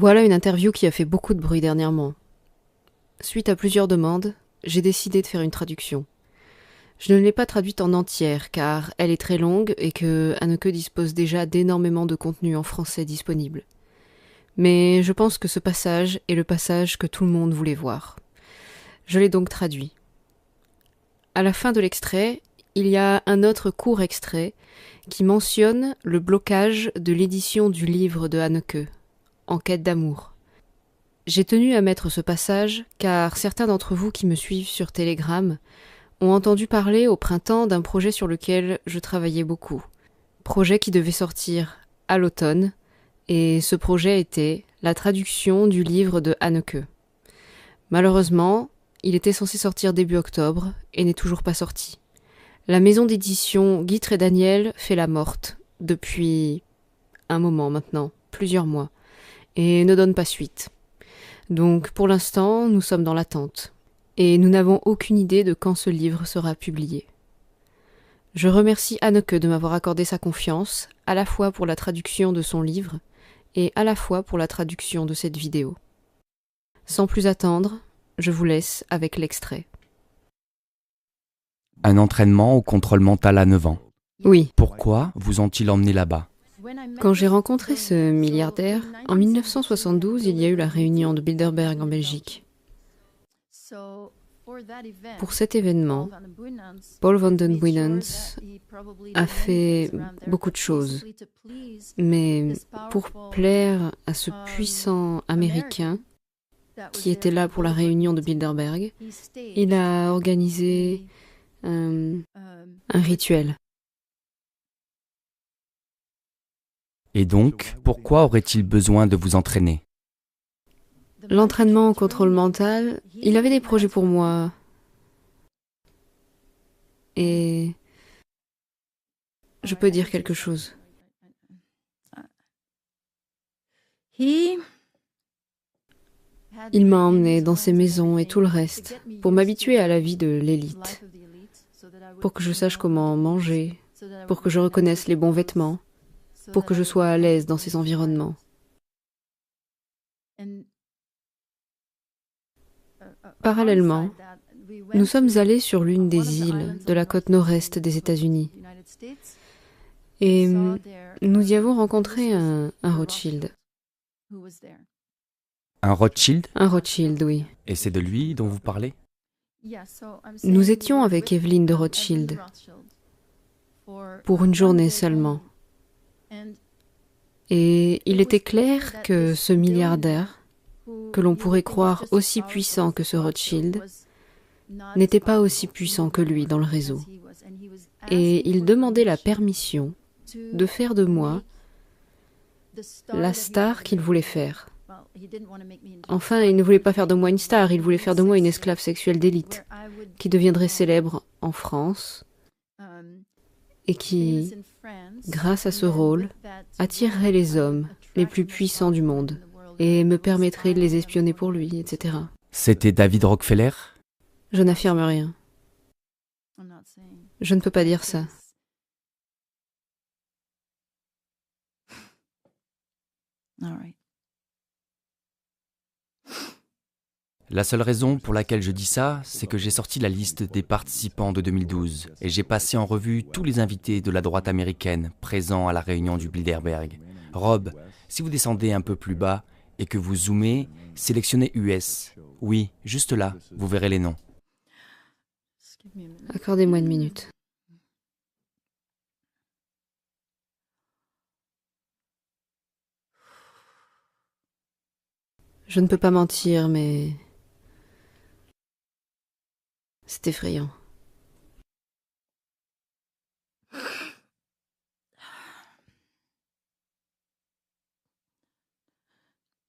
Voilà une interview qui a fait beaucoup de bruit dernièrement. Suite à plusieurs demandes, j'ai décidé de faire une traduction. Je ne l'ai pas traduite en entière car elle est très longue et que Anneke dispose déjà d'énormément de contenu en français disponible. Mais je pense que ce passage est le passage que tout le monde voulait voir. Je l'ai donc traduit. À la fin de l'extrait, il y a un autre court extrait qui mentionne le blocage de l'édition du livre de Anneke, En quête d'amour. J'ai tenu à mettre ce passage car certains d'entre vous qui me suivent sur Telegram ont entendu parler au printemps d'un projet sur lequel je travaillais beaucoup. Projet qui devait sortir à l'automne, et ce projet était la traduction du livre de Anneke. Malheureusement, il était censé sortir début octobre et n'est toujours pas sorti. La maison d'édition Guitre et Daniel fait la morte depuis un moment maintenant, plusieurs mois, et ne donne pas suite. Donc pour l'instant, nous sommes dans l'attente, et nous n'avons aucune idée de quand ce livre sera publié. Je remercie Anneke de m'avoir accordé sa confiance, à la fois pour la traduction de son livre, et à la fois pour la traduction de cette vidéo. Sans plus attendre, je vous laisse avec l'extrait. Un entraînement au contrôle mental à 9 ans. Oui, Pourquoi vous ont-ils emmené là-bas? quand j'ai rencontré ce milliardaire, en 1972, il y a eu la réunion de Bilderberg en Belgique. Pour cet événement, Paul van den Buynens a fait beaucoup de choses, mais pour plaire à ce puissant Américain qui était là pour la réunion de Bilderberg, il a organisé un rituel. Et donc, pourquoi aurait-il besoin de vous entraîner? L'entraînement au contrôle mental, il avait des projets pour moi. Et je peux dire quelque chose. Il m'a emmené dans ses maisons et tout le reste pour m'habituer à la vie de l'élite, pour que je sache comment manger, pour que je reconnaisse les bons vêtements, pour que je sois à l'aise dans ces environnements. Parallèlement, nous sommes allés sur l'une des îles de la côte nord-est des États-Unis et nous y avons rencontré un Rothschild. Un Rothschild? Un Rothschild, oui. Et c'est de lui dont vous parlez? Nous étions avec Evelyne de Rothschild pour une journée seulement. Et il était clair que ce milliardaire, que l'on pourrait croire aussi puissant que ce Rothschild, n'était pas aussi puissant que lui dans le réseau. Et il demandait la permission de faire de moi la star qu'il voulait faire. Enfin, il ne voulait pas faire de moi une star, il voulait faire de moi une esclave sexuelle d'élite, qui deviendrait célèbre en France et qui, grâce à ce rôle, attirerait les hommes les plus puissants du monde et me permettrait de les espionner pour lui, etc. C'était David Rockefeller? Je n'affirme rien. Je ne peux pas dire ça. La seule raison pour laquelle je dis ça, c'est que j'ai sorti la liste des participants de 2012 et j'ai passé en revue tous les invités de la droite américaine présents à la réunion du Bilderberg. Rob, si vous descendez un peu plus bas et que vous zoomez, sélectionnez US. Oui, juste là, vous verrez les noms. Accordez-moi une minute. Je ne peux pas mentir, mais c'est effrayant.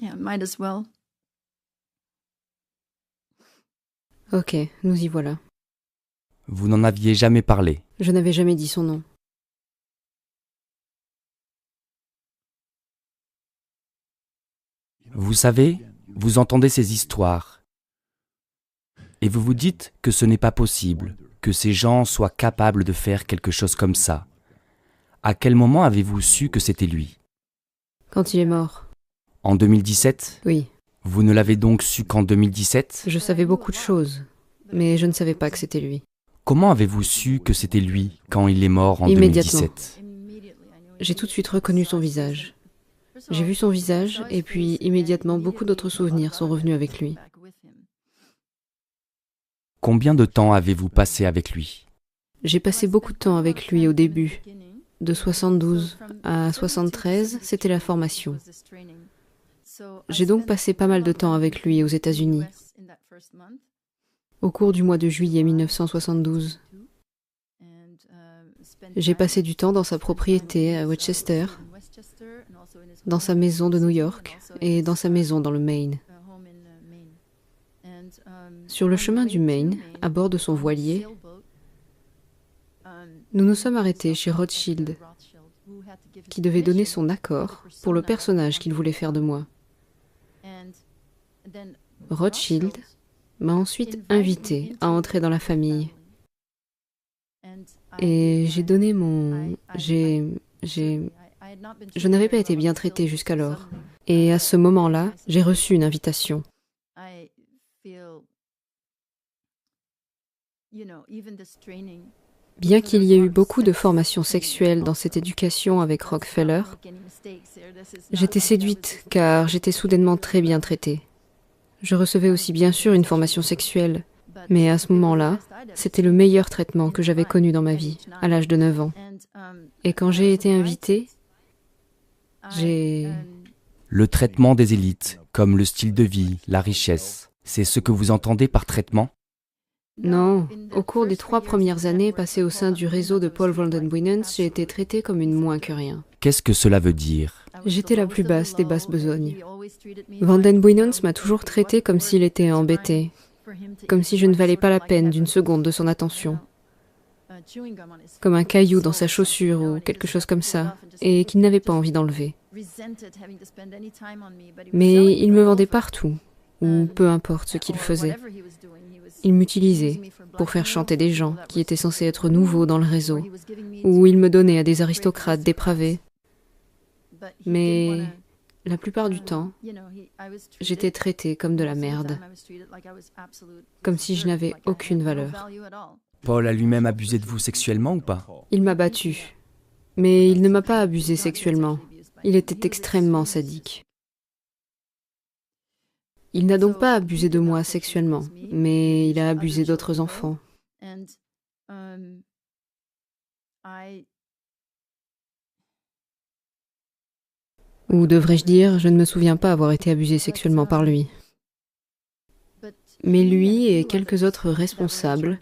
Yeah, might as well. Ok, nous y voilà. Vous n'en aviez jamais parlé. Je n'avais jamais dit son nom. Vous savez, vous entendez ces histoires et vous vous dites que ce n'est pas possible, que ces gens soient capables de faire quelque chose comme ça. À quel moment avez-vous su que c'était lui? Quand il est mort. En 2017 ? Oui, Vous ne l'avez donc su qu'en 2017 ? je savais beaucoup de choses, mais je ne savais pas que c'était lui. Comment avez-vous su que c'était lui quand il est mort en Immédiatement. 2017 ? J'ai tout de suite reconnu son visage. J'ai vu son visage et puis immédiatement beaucoup d'autres souvenirs sont revenus avec lui. Combien de temps avez-vous passé avec lui ? J'ai passé beaucoup de temps avec lui au début. De 72 à 73, c'était la formation. J'ai donc passé pas mal de temps avec lui aux États-Unis, au cours du mois de juillet 1972. J'ai passé du temps dans sa propriété à Westchester, dans sa maison de New York et dans sa maison dans le Maine. Sur le chemin du Maine, à bord de son voilier, nous nous sommes arrêtés chez Rothschild, qui devait donner son accord pour le personnage qu'il voulait faire de moi. Rothschild m'a ensuite invité à entrer dans la famille. Et j'ai donné mon... Je n'avais pas été bien traitée jusqu'alors. Et à ce moment-là, j'ai reçu une invitation. Bien qu'il y ait eu beaucoup de formations sexuelles dans cette éducation avec Rockefeller, j'étais séduite car j'étais soudainement très bien traitée. Je recevais aussi bien sûr une formation sexuelle, mais à ce moment-là, c'était le meilleur traitement que j'avais connu dans ma vie, à l'âge de 9 ans. Et quand j'ai été invitée, j'ai... Le traitement des élites, comme le style de vie, la richesse, c'est ce que vous entendez par traitement ? Non, au cours des 3 premières années passées au sein du réseau de Paul Vandenbuyens, j'ai été traitée comme une moins que rien. Qu'est-ce que cela veut dire ? J'étais la plus basse des basses besognes. Vandenbuyens m'a toujours traitée comme s'il était embêté, comme si je ne valais pas la peine d'une seconde de son attention, comme un caillou dans sa chaussure ou quelque chose comme ça, et qu'il n'avait pas envie d'enlever. Mais il me vendait partout, ou peu importe ce qu'il faisait. Il m'utilisait pour faire chanter des gens qui étaient censés être nouveaux dans le réseau, ou il me donnait à des aristocrates dépravés. Mais la plupart du temps, j'étais traitée comme de la merde, comme si je n'avais aucune valeur. Paul a lui-même abusé de vous sexuellement ou pas ? Il m'a battue, mais il ne m'a pas abusée sexuellement. Il était extrêmement sadique. Il n'a donc pas abusé de moi sexuellement, mais il a abusé d'autres enfants. Ou devrais-je dire, je ne me souviens pas avoir été abusée sexuellement par lui. Mais lui et quelques autres responsables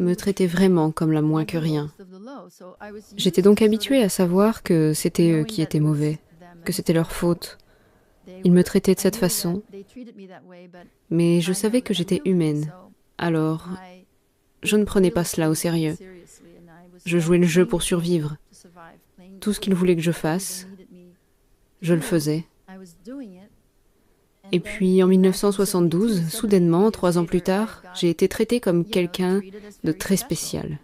me traitaient vraiment comme la moins que rien. J'étais donc habituée à savoir que c'était eux qui étaient mauvais, que c'était leur faute. Ils me traitaient de cette façon, mais je savais que j'étais humaine, alors je ne prenais pas cela au sérieux. Je jouais le jeu pour survivre. Tout ce qu'ils voulaient que je fasse, je le faisais. Et puis en 1972, soudainement, 3 ans plus tard, j'ai été traitée comme quelqu'un de très spécial.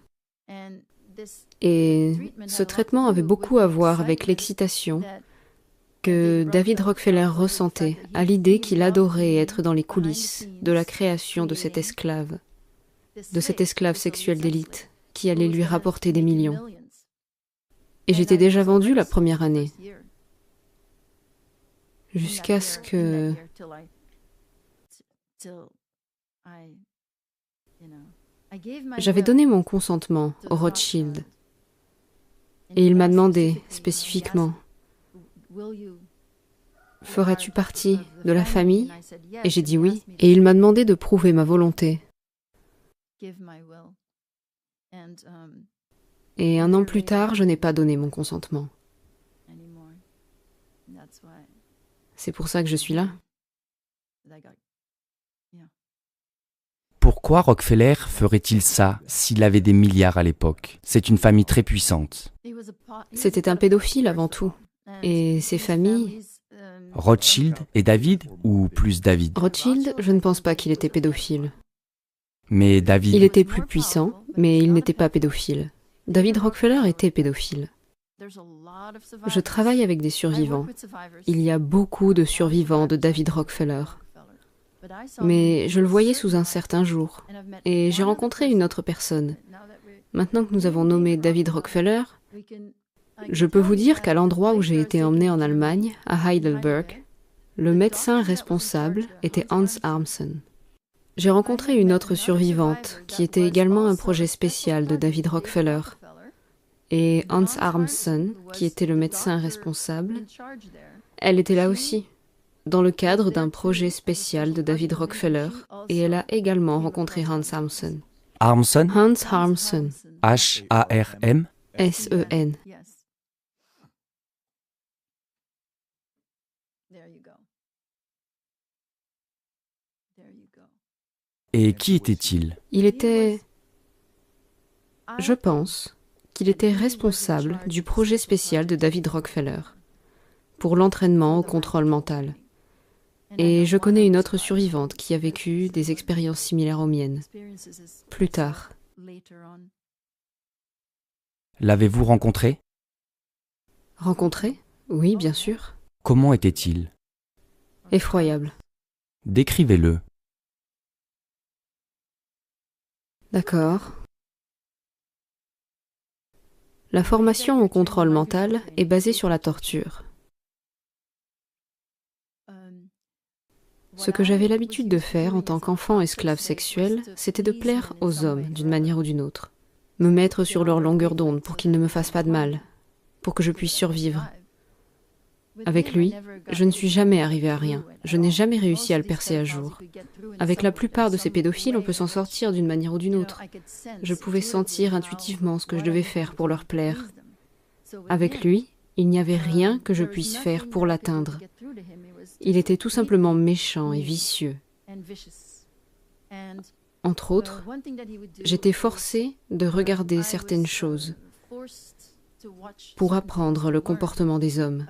Et ce traitement avait beaucoup à voir avec l'excitation que David Rockefeller ressentait à l'idée qu'il adorait être dans les coulisses de la création de cet esclave sexuel d'élite qui allait lui rapporter des millions. Et j'étais déjà vendue la première année, jusqu'à ce que... J'avais donné mon consentement au Rothschild. Et il m'a demandé spécifiquement: ferais-tu partie de la famille ? Et j'ai dit oui. Et il m'a demandé de prouver ma volonté. Et 1 an plus tard, je n'ai pas donné mon consentement. C'est pour ça que je suis là. Pourquoi Rockefeller ferait-il ça s'il avait des milliards à l'époque ? C'est une famille très puissante. C'était un pédophile avant tout. Et ses familles... Rothschild et David, ou plus David ? Rothschild, je ne pense pas qu'il était pédophile. Mais David... Il était plus puissant, mais il n'était pas pédophile. David Rockefeller était pédophile. Je travaille avec des survivants. Il y a beaucoup de survivants de David Rockefeller. Mais je le voyais sous un certain jour. Et j'ai rencontré une autre personne. Maintenant que nous avons nommé David Rockefeller, je peux vous dire qu'à l'endroit où j'ai été emmené en Allemagne, à Heidelberg, le médecin responsable était Hans Armsen. J'ai rencontré une autre survivante qui était également un projet spécial de David Rockefeller. Et Hans Armsen, qui était le médecin responsable, elle était là aussi, dans le cadre d'un projet spécial de David Rockefeller, et elle a également rencontré Hans Armsen. Armsen? Hans Armsen, H-A-R-M? S-E-N. Et qui était-il? Il était, je pense, qu'il était responsable du projet spécial de David Rockefeller pour l'entraînement au contrôle mental. Et je connais une autre survivante qui a vécu des expériences similaires aux miennes, plus tard. L'avez-vous rencontré? Rencontré? Oui, bien sûr. Comment était-il? Effroyable. Décrivez-le. D'accord. La formation au contrôle mental est basée sur la torture. Ce que j'avais l'habitude de faire en tant qu'enfant esclave sexuel, c'était de plaire aux hommes d'une manière ou d'une autre. Me mettre sur leur longueur d'onde pour qu'ils ne me fassent pas de mal, pour que je puisse survivre. Avec lui, je ne suis jamais arrivée à rien. Je n'ai jamais réussi à le percer à jour. Avec la plupart de ces pédophiles, on peut s'en sortir d'une manière ou d'une autre. Je pouvais sentir intuitivement ce que je devais faire pour leur plaire. Avec lui, il n'y avait rien que je puisse faire pour l'atteindre. Il était tout simplement méchant et vicieux. Entre autres, j'étais forcée de regarder certaines choses pour apprendre le comportement des hommes.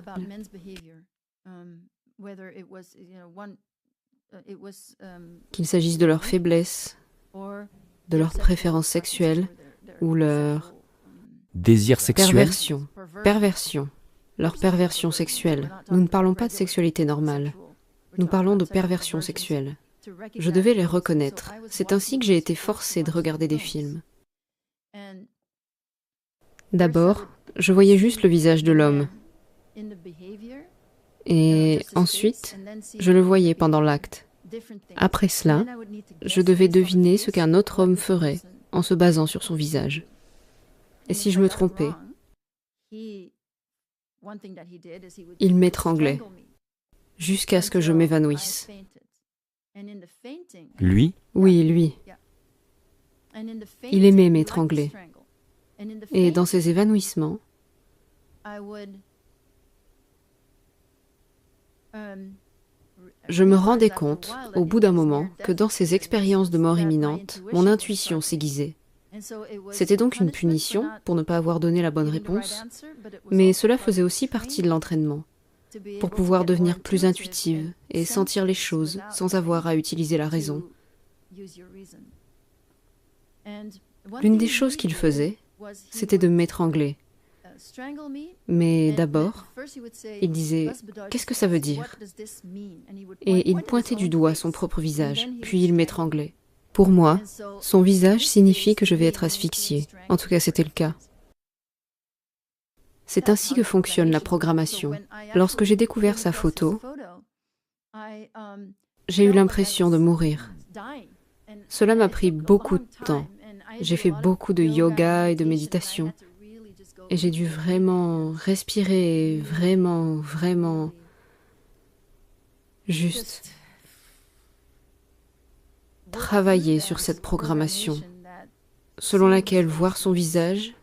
Qu'il s'agisse de leurs faiblesses, de leurs préférences sexuelles ou leur Désir sexuel? Perversion. Leur perversion sexuelle. Nous ne parlons pas de sexualité normale. Nous parlons de perversion sexuelle. Je devais les reconnaître. C'est ainsi que j'ai été forcée de regarder des films. D'abord, je voyais juste le visage de l'homme. Et ensuite, je le voyais pendant l'acte. Après cela, je devais deviner ce qu'un autre homme ferait en se basant sur son visage. Et si je me trompais, il m'étranglait jusqu'à ce que je m'évanouisse. Lui? Oui, lui. Il aimait m'étrangler. Et dans ces évanouissements, je me rendais compte, au bout d'un moment, que dans ces expériences de mort imminente, mon intuition s'aiguisait. C'était donc une punition pour ne pas avoir donné la bonne réponse, mais cela faisait aussi partie de l'entraînement, pour pouvoir devenir plus intuitive et sentir les choses sans avoir à utiliser la raison. L'une des choses qu'il faisait, c'était de m'étrangler. Mais d'abord, il disait « Qu'est-ce que ça veut dire ?» Et il pointait du doigt son propre visage, puis il m'étranglait. Pour moi, son visage signifie que je vais être asphyxiée. En tout cas, c'était le cas. C'est ainsi que fonctionne la programmation. Lorsque j'ai découvert sa photo, j'ai eu l'impression de mourir. Cela m'a pris beaucoup de temps. J'ai fait beaucoup de yoga et de méditation. Et j'ai dû vraiment respirer, vraiment juste travailler sur cette programmation, selon laquelle voir son visage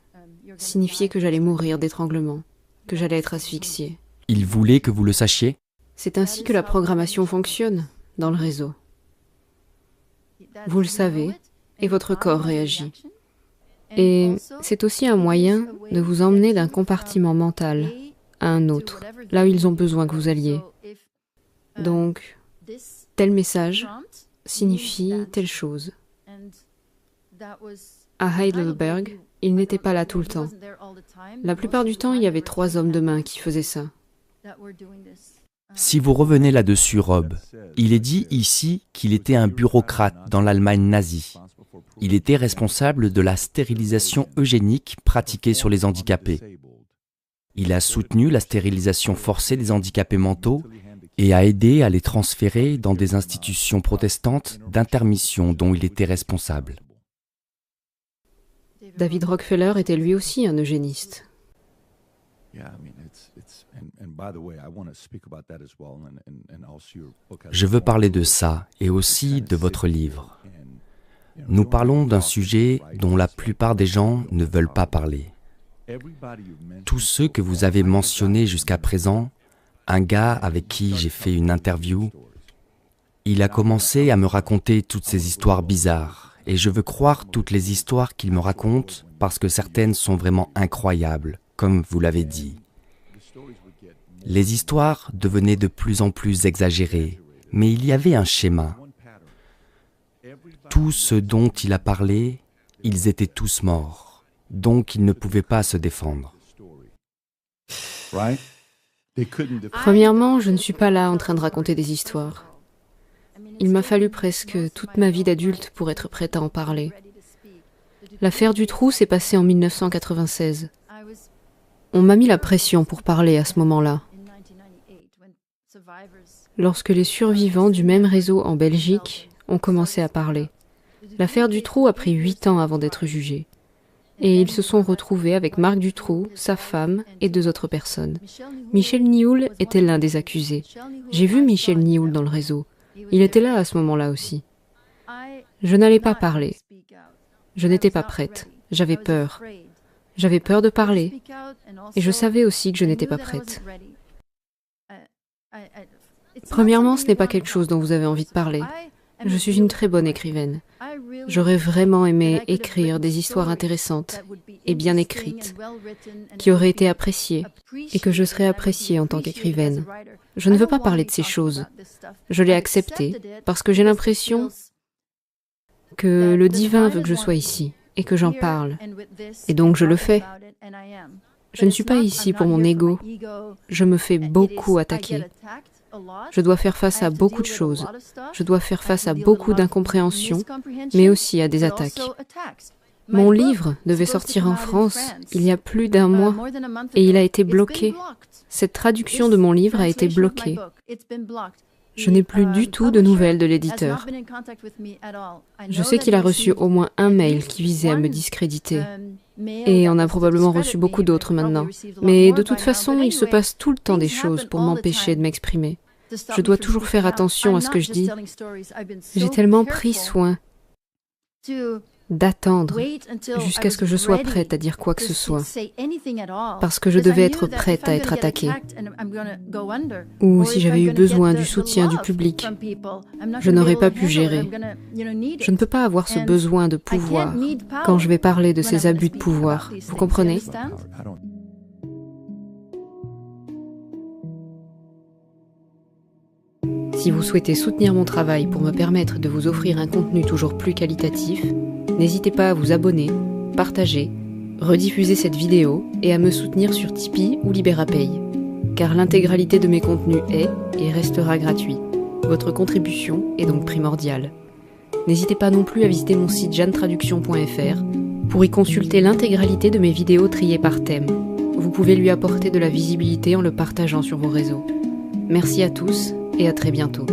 signifiait que j'allais mourir d'étranglement, que j'allais être asphyxiée. Il voulait que vous le sachiez? C'est ainsi que la programmation fonctionne dans le réseau. Vous le savez, et votre corps réagit. Et c'est aussi un moyen de vous emmener d'un compartiment mental à un autre, là où ils ont besoin que vous alliez. Donc, tel message signifie telle chose. À Heidelberg, il n'était pas là tout le temps. La plupart du temps, il y avait 3 hommes de main qui faisaient ça. Si vous revenez là-dessus, Rob, il est dit ici qu'il était un bureaucrate dans l'Allemagne nazie. Il était responsable de la stérilisation eugénique pratiquée sur les handicapés. Il a soutenu la stérilisation forcée des handicapés mentaux et a aidé à les transférer dans des institutions protestantes d'intermission dont il était responsable. David Rockefeller était lui aussi un eugéniste. Je veux parler de ça et aussi de votre livre. Nous parlons d'un sujet dont la plupart des gens ne veulent pas parler. Tous ceux que vous avez mentionnés jusqu'à présent, un gars avec qui j'ai fait une interview, il a commencé à me raconter toutes ces histoires bizarres. Et je veux croire toutes les histoires qu'il me raconte parce que certaines sont vraiment incroyables, comme vous l'avez dit. Les histoires devenaient de plus en plus exagérées, mais il y avait un schéma. Tous ceux dont il a parlé, ils étaient tous morts, donc ils ne pouvaient pas se défendre. Premièrement, je ne suis pas là en train de raconter des histoires. Il m'a fallu presque toute ma vie d'adulte pour être prête à en parler. L'affaire Dutroux s'est passée en 1996. On m'a mis la pression pour parler à ce moment-là. Lorsque les survivants du même réseau en Belgique ont commencé à parler. L'affaire Dutroux a pris 8 ans avant d'être jugée. Et ils se sont retrouvés avec Marc Dutroux, sa femme et 2 autres personnes. Michel Nioul était l'un des accusés. J'ai vu Michel Nioul dans le réseau. Il était là à ce moment-là aussi. Je n'allais pas parler. Je n'étais pas prête. J'avais peur. J'avais peur de parler. Et je savais aussi que je n'étais pas prête. Premièrement, ce n'est pas quelque chose dont vous avez envie de parler. Je suis une très bonne écrivaine. J'aurais vraiment aimé écrire des histoires intéressantes et bien écrites, qui auraient été appréciées et que je serais appréciée en tant qu'écrivaine. Je ne veux pas parler de ces choses. Je l'ai accepté parce que j'ai l'impression que le divin veut que je sois ici et que j'en parle. Et donc je le fais. Je ne suis pas ici pour mon ego. Je me fais beaucoup attaquer. Je dois faire face à beaucoup de choses. Je dois faire face à beaucoup d'incompréhensions, mais aussi à des attaques. Mon livre devait sortir en France il y a plus d'1 mois et il a été bloqué. Cette traduction de mon livre a été bloquée. Je n'ai plus du tout de nouvelles de l'éditeur. Je sais qu'il a reçu au moins un mail qui visait à me discréditer. Et on a probablement reçu beaucoup d'autres maintenant. Mais de toute façon, il se passe tout le temps des choses pour m'empêcher de m'exprimer. Je dois toujours faire attention à ce que je dis. J'ai tellement pris soin d'attendre jusqu'à ce que je sois prête à dire quoi que ce soit, parce que je devais être prête à être attaquée. Ou si j'avais eu besoin du soutien du public, je n'aurais pas pu gérer. Je ne peux pas avoir ce besoin de pouvoir quand je vais parler de ces abus de pouvoir. Vous comprenez ? Si vous souhaitez soutenir mon travail pour me permettre de vous offrir un contenu toujours plus qualitatif, n'hésitez pas à vous abonner, partager, rediffuser cette vidéo et à me soutenir sur Tipeee ou Libérapay. Car l'intégralité de mes contenus est et restera gratuit. Votre contribution est donc primordiale. N'hésitez pas non plus à visiter mon site jeannetraduction.fr pour y consulter l'intégralité de mes vidéos triées par thème. Vous pouvez lui apporter de la visibilité en le partageant sur vos réseaux. Merci à tous et à très bientôt.